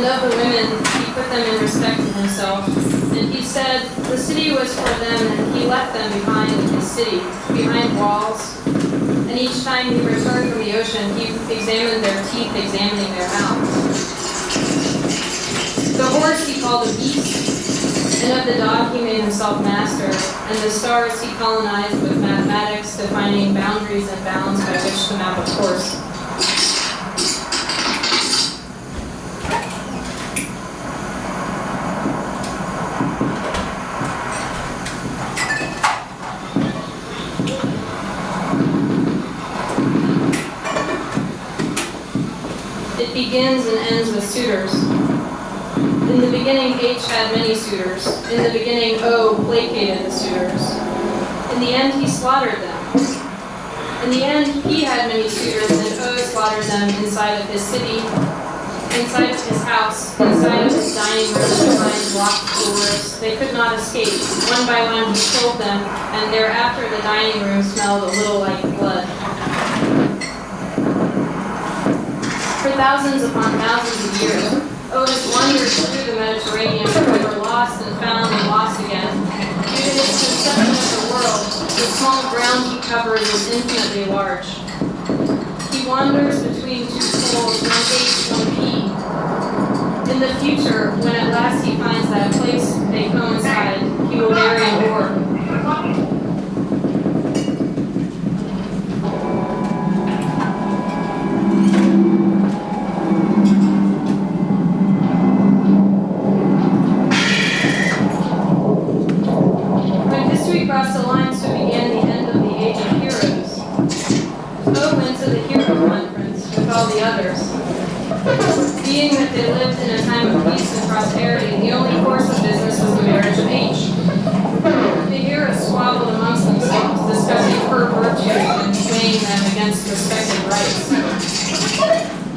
and of the women he put them in respect to himself. And he said, the city was for them, and he left them behind in his city, behind walls. And each time he returned from the ocean, he examined their teeth, examining their mouths. The horse he called a beast, and of the dog he made himself master, and the stars he colonized with mathematics, defining boundaries and bounds by which to map a course. It begins and ends with suitors. In the beginning, H had many suitors. In the beginning, O placated the suitors. In the end, he slaughtered them. In the end, P had many suitors, and O slaughtered them inside of his city, inside of his house, inside of his dining room, behind locked doors. They could not escape. One by one, he killed them, and thereafter the dining room smelled a little like blood. For thousands upon thousands of years, Otis wandered through the Mediterranean, forever lost and found and lost again. Due to his conception of the world, the small ground he covers is infinitely large. He wanders between two poles, one H, one P. In the future, when at last he finds that place they coincide, he will marry an orb. Crossed the line, so began the end of the age of heroes. O went to the hero conference with all the others. Being that they lived in a time of peace and prosperity, the only course of business was the marriage of H. The heroes squabbled amongst themselves, discussing her virtues and weighing them against respective rights.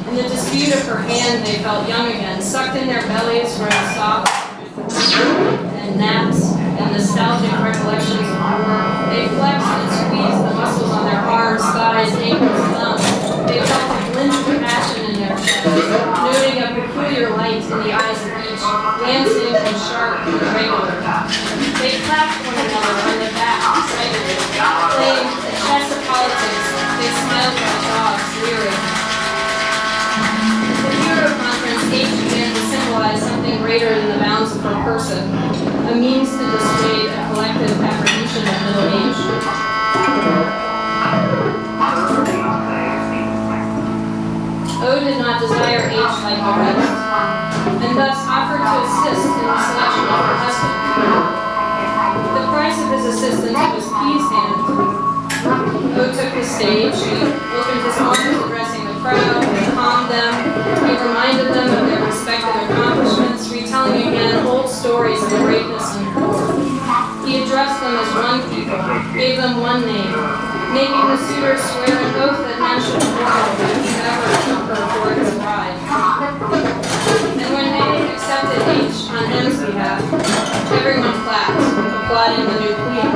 In the dispute of her hand, they felt young again, sucked in their bellies were the soft and naps and nostalgic recollections of war. They flexed and squeezed the muscles on their arms, thighs, ankles, thumbs. They felt a glint of passion in their chests, noting a peculiar light in the eyes of each, glancing and sharp and regular. They clapped one another on the back excitedly, playing the chess of politics. They smiled like dogs, leering. The hero conference, H began to symbolize something greater than the bounds of her person, a means to dissuade a collective apprehension of middle age. O did not desire H like the rest, and thus offered to assist in the selection of her husband. The price of his assistance was P's hand. O took the stage, he opened his arms addressing the crowd, he calmed them, he reminded them of their respective accomplishments, retelling again old stories of greatness and power. He addressed them as one people, gave them one name, making the suitors swear an oath that none should quarrel if he ever took her for his bride. And when A accepted H on M's behalf, everyone clapped, applauding the new queen.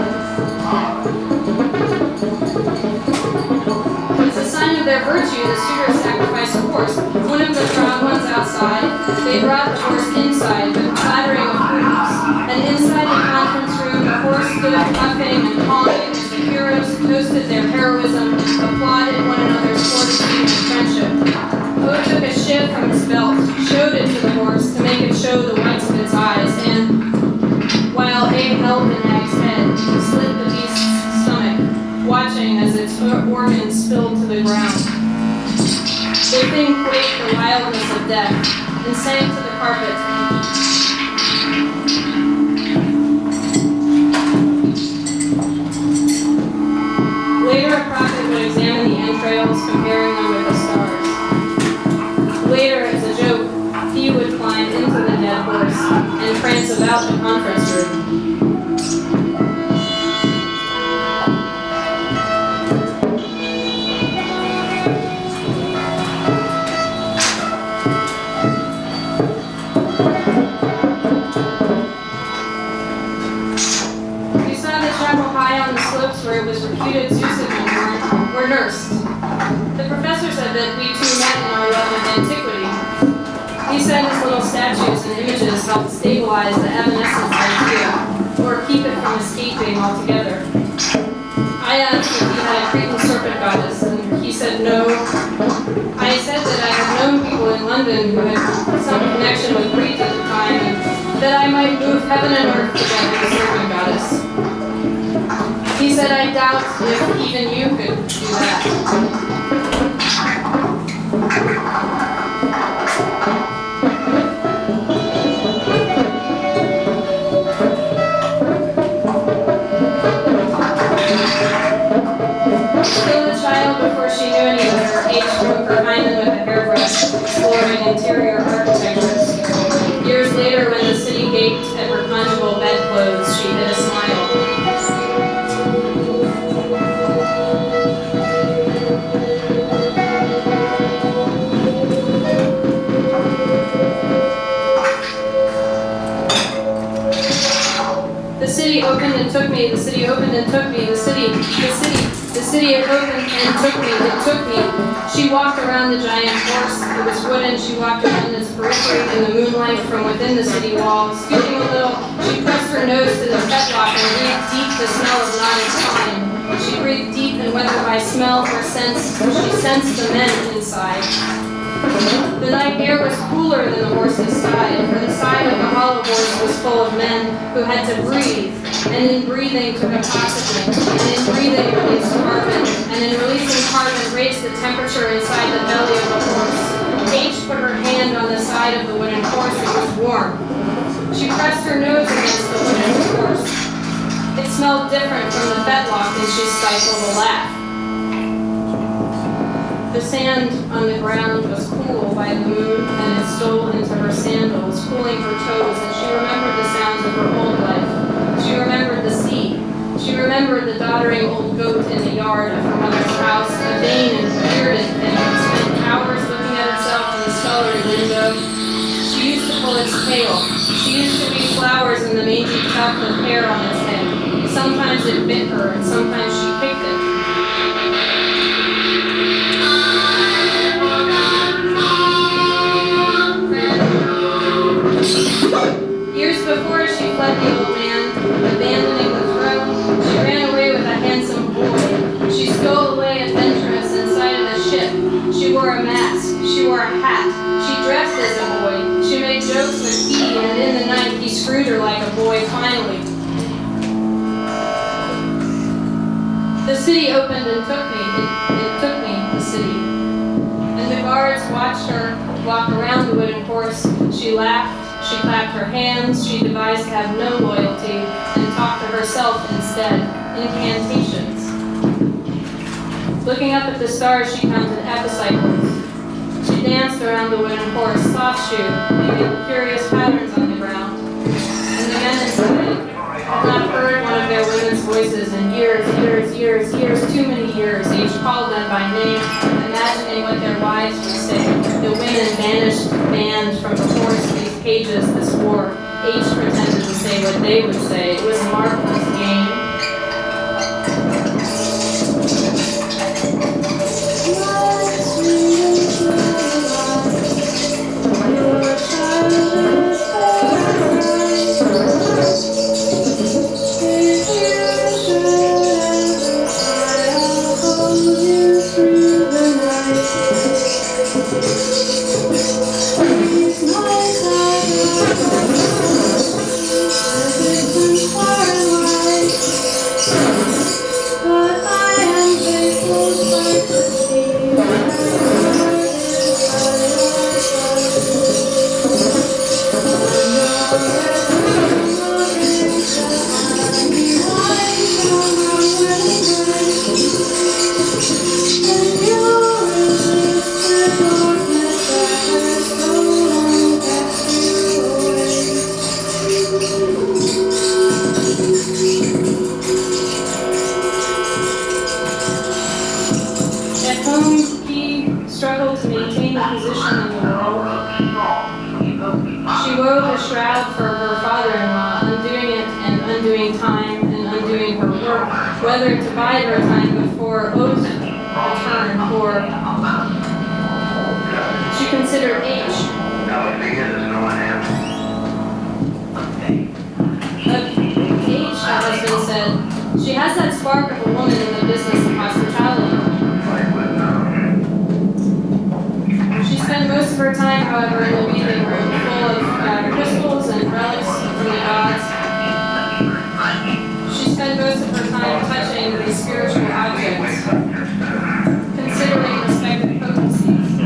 As a sign of their virtue, the suitors sacrificed a horse. One of the proud ones outside, they brought the horse inside with clattering of hooves. And inside the conference room, the horse stood puffing and calling as the heroes toasted their heroism, applauded one another's fortitude and friendship. O took a shiv from his belt, showed it to the horse to make it show the whites of its eyes, and while A held the nag's head, slit the beast's stomach, watching as its organs spilled to the ground. The thing quaked the wildness of death and sank to the carpet. Later, a prophet would examine the entrails, comparing them with the stars. Later, as a joke, he would climb into the dead horse and prance about the conference room. Where it was reputed Zeus had been born, were nursed. The professor said that we two met in our love of antiquity. He said his little statues and images helped stabilize the evanescence idea, or keep it from escaping altogether. I asked if he had a Cretan serpent goddess, and he said no. I said that I had known people in London who had some connection with Crete at the time, and that I might move heaven and earth together with the serpent goddess. He said, I doubt if even you could do that. Still a child before she knew any better, H broke her hymen with a hairbrush, exploring interior architectures. Years later, when the city gaped at her conjugal bedclothes, she hid a smile. The city opened and took me, the city opened and took me, the city opened and took me, it took me. She walked around the giant horse, it was wooden, she walked around its periphery in the moonlight from within the city walls. Stooping a little, she pressed her nose to the fetlock and breathed deep the smell of knotted pine. She breathed deep, and whether by smell or sense, she sensed the men inside. The night air was cooler than the horse's side, for the side of the hollow horse was full of men who had to breathe, and in breathing took up oxygen, and in breathing released carbon, and in releasing carbon raised the temperature inside the belly of the horse. H put her hand on the side of the wooden horse. It was warm. She pressed her nose against the wooden horse. It smelled different from the fetlock, and she stifled a laugh. The sand on the ground was cool by the moon, and it stole into her sandals, cooling her toes, and she remembered the sounds of her old life. She remembered the sea. She remembered the doddering old goat in the yard of her mother's house, a vain and bearded thing that spent hours looking at itself in the scullery window. She used to pull its tail. She used to weave flowers in the mangy tuft of hair on its head. Sometimes it bit her, and sometimes she kicked it. Years before she fled the old man, abandoning the throne, she ran away with a handsome boy. She stole away adventurous inside of a ship. She wore a mask. She wore a hat. She dressed as a boy. She made jokes with he, and in the night he screwed her like a boy finally. The city opened and took me. It took me, the city. And the guards watched her walk around the wooden horse. She laughed. She clapped her hands, she devised to have no loyalty, and talked to herself instead, incantations. Looking up at the stars, she counted epicycles. She danced around the wooden horse, soft shoe, leaving curious patterns on the ground. And the men inside had not heard one of their women's voices in years, too many years. Each called them by name, imagining what their wives would say. The women vanished, banned from the horse, these pages, this war. H pretended to say what they would say. It was a marvelous game. Whether to bide her time before oath return, or she considered H. spark of a woman in the business of hospitality. She spent most of her time, however, in the weaving room, full of crystals and relics from the gods. She spent most of her time touching these spiritual objects, considering respective potencies.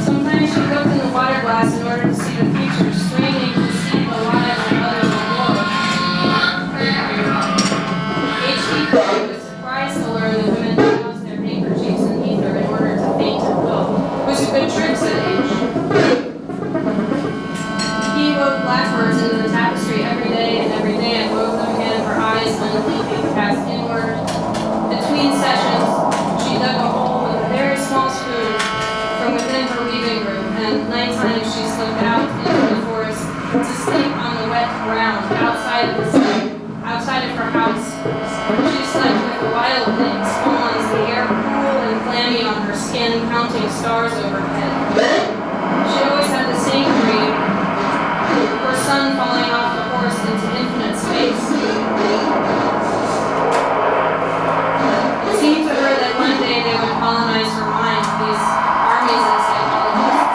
Sometimes she looked in the water glass in order to see the future, straining to see the lives of others below. H.P. was surprised to learn that women toss their handkerchiefs in ether in order to faint at will. It was a good trick, said H. He wove blackbirds into the tapestry every day and wove them again, her eyes unblinking, cast inward. Between sessions, she dug a hole with a very small spoon from within her weaving room, and nighttime she slipped out into the forest to sleep on the wet ground outside of her house. She slept with the wild things, fawns, the air cool and clammy on her skin, counting stars overhead. She always had the same dream, her son falling off the horse into infinite space. It seemed to her that one day they would colonize her mind, these armies of psychologists.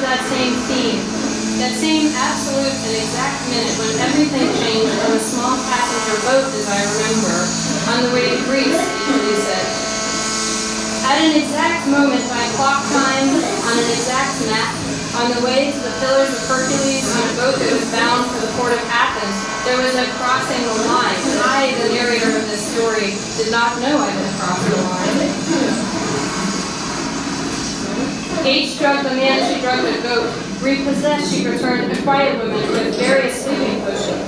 That same theme, that same absolute and exact minute when everything changed on a small passenger boat, as I remember, on the way to Greece, Italy said. At an exact moment by clock time, on an exact map, on the way to the Pillars of Hercules on a boat that was bound for the port of Athens, there was a crossing the line. I, the narrator of this story, did not know I had crossed the line. H drugged the man, she drugged the goat. Repossessed, she returned a quiet woman with various sleeping potions.